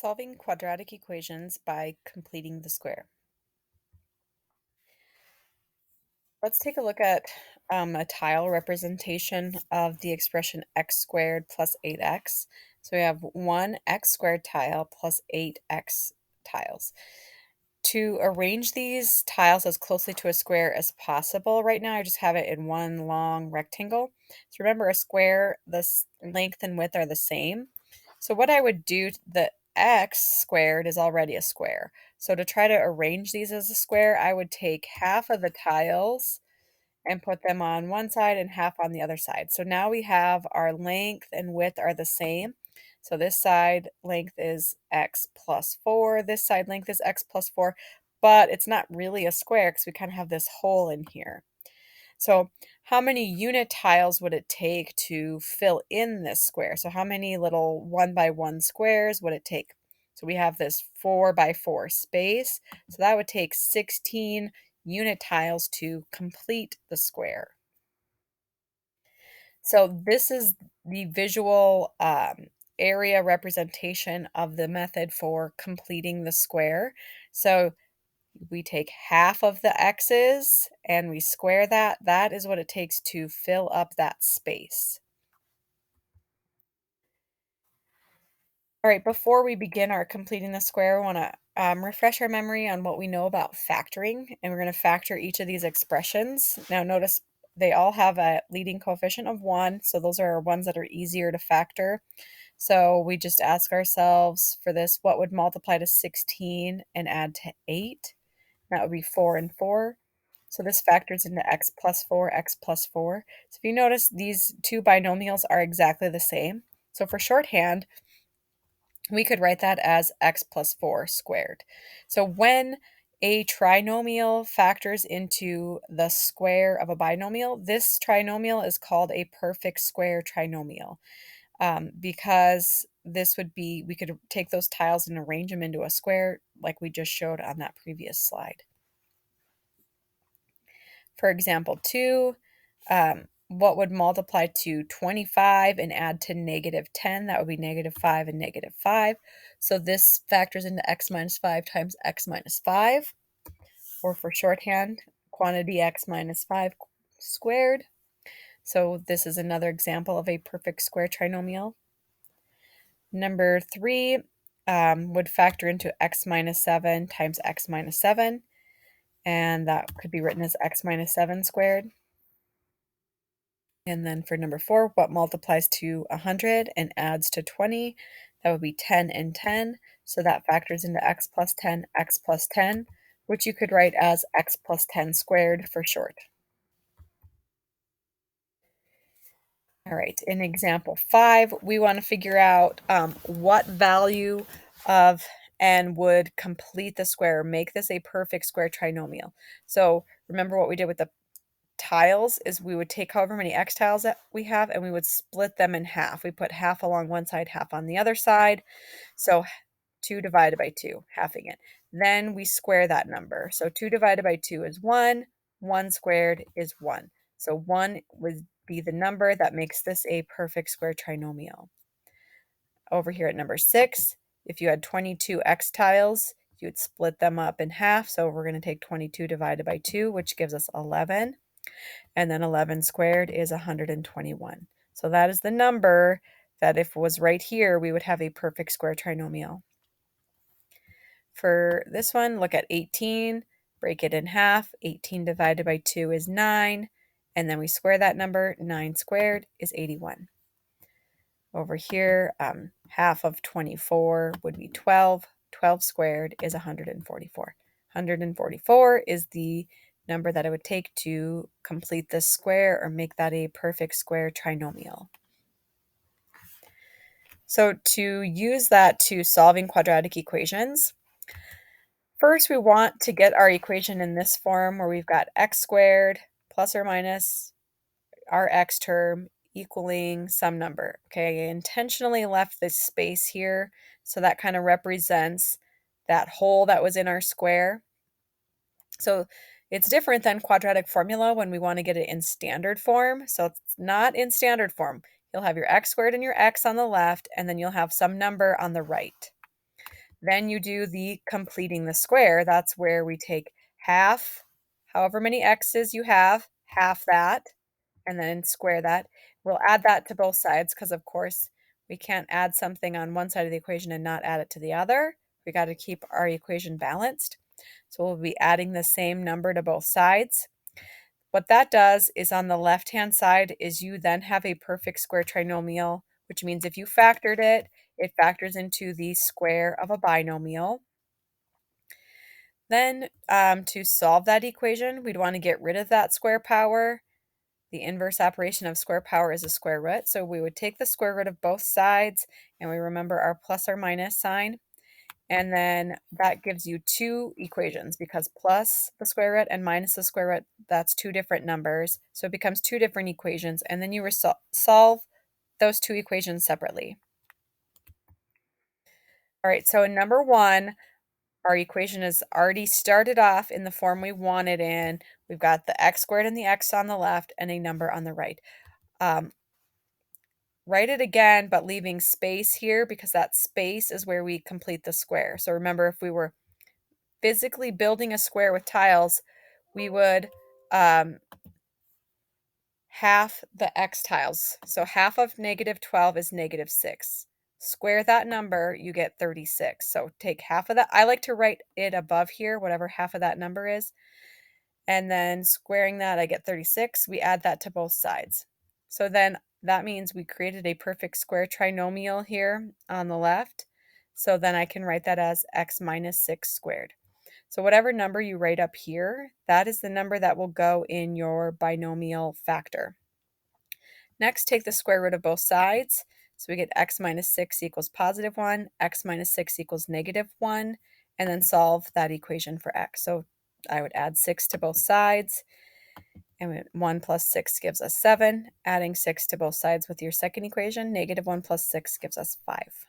Solving quadratic equations by completing the square. Let's take a look at a tile representation of the expression x squared plus 8x. So we have one x squared tile plus 8x tiles. To arrange these tiles as closely to a square as possible, right now I just have it in one long rectangle. So remember, a square, the length and width are the same. So what I would do, the x squared is already a square. So to try to arrange these as a square, I would take half of the tiles and put them on one side and half on the other side. So now we have our length and width are the same. So this side length is x plus 4, this side length is x plus 4, but it's not really a square because we kind of have this hole in here. So how many unit tiles would it take to fill in this square? So how many little 1 by 1 squares would it take? So we have this 4 by 4 space. So that would take 16 unit tiles to complete the square. So this is the visual area representation of the method for completing the square. So we take half of the x's and we square that. That is what it takes to fill up that space. All right, before we begin our completing the square, we want to refresh our memory on what we know about factoring, and we're going to factor each of these expressions. Now notice they all have a leading coefficient of 1, so those are ones that are easier to factor. So we just ask ourselves for this, what would multiply to 16 and add to 8? That would be 4 and 4. So this factors into x plus 4, x plus 4. So if you notice, these two binomials are exactly the same. So for shorthand, we could write that as x plus 4 squared. So when a trinomial factors into the square of a binomial, this trinomial is called a perfect square trinomial. Because this would be, we could take those tiles and arrange them into a square like we just showed on that previous slide. For example 2, what would multiply to 25 and add to negative 10? That would be negative 5 and negative 5. So this factors into x minus 5 times x minus 5, or for shorthand, quantity x minus 5 squared. So this is another example of a perfect square trinomial. Number 3 would factor into x minus 7 times x minus 7, and that could be written as x minus 7 squared. And then for number 4, what multiplies to 100 and adds to 20? That would be 10 and 10. So that factors into x plus 10, which you could write as x plus 10 squared for short. All right, in example 5, we want to figure out what value of n would complete the square, make this a perfect square trinomial. So remember what we did with the tiles is we would take however many x tiles that we have and we would split them in half. We put half along one side, half on the other side. So 2 divided by 2, halving it. Then we square that number. So 2 divided by 2 is 1. 1 squared is 1. So 1 would be the number that makes this a perfect square trinomial. Over here at number 6, if you had 22 x tiles, you would split them up in half. So we're going to take 22 divided by 2, which gives us 11. And then 11 squared is 121. So that is the number that if it was right here, we would have a perfect square trinomial. For this one, look at 18, break it in half. 18 divided by 2 is 9, and then we square that number. 9 squared is 81. Over here, half of 24 would be 12. 12 squared is 144. 144 is the number that it would take to complete this square or make that a perfect square trinomial. So to use that to solving quadratic equations, first we want to get our equation in this form where we've got x squared plus or minus our x term equaling some number. Okay, I intentionally left this space here, so that kind of represents that hole that was in our square. So it's different than quadratic formula when we want to get it in standard form. So it's not in standard form. You'll have your x squared and your x on the left, and then you'll have some number on the right. Then you do the completing the square. That's where we take half, however many x's you have, half that, and then square that. We'll add that to both sides because, of course, we can't add something on one side of the equation and not add it to the other. We got to keep our equation balanced. So we'll be adding the same number to both sides. What that does is on the left-hand side is you then have a perfect square trinomial, which means if you factored it, it factors into the square of a binomial. Then to solve that equation, we'd want to get rid of that square power. The inverse operation of square power is a square root. So we would take the square root of both sides, and we remember our plus or minus sign. And then that gives you two equations because plus the square root and minus the square root, that's two different numbers. So it becomes two different equations. And then you solve those two equations separately. All right, so in number one, our equation is already started off in the form we want it in. We've got the x squared and the x on the left and a number on the right. Write it again, but leaving space here because that space is where we complete the square. So remember, if we were physically building a square with tiles, we would half the x tiles. So half of -12 is -6. Square that number, you get 36. So take half of that. I like to write it above here, whatever half of that number is. And then squaring that, I get 36. We add that to both sides. So then that means we created a perfect square trinomial here on the left. So then I can write that as x minus 6 squared. So whatever number you write up here, that is the number that will go in your binomial factor. Next, take the square root of both sides. So we get x minus 6 equals +1, x minus 6 equals -1, and then solve that equation for x. So I would add 6 to both sides, and 1 plus 6 gives us 7. Adding 6 to both sides with your second equation, -1 plus 6 gives us 5.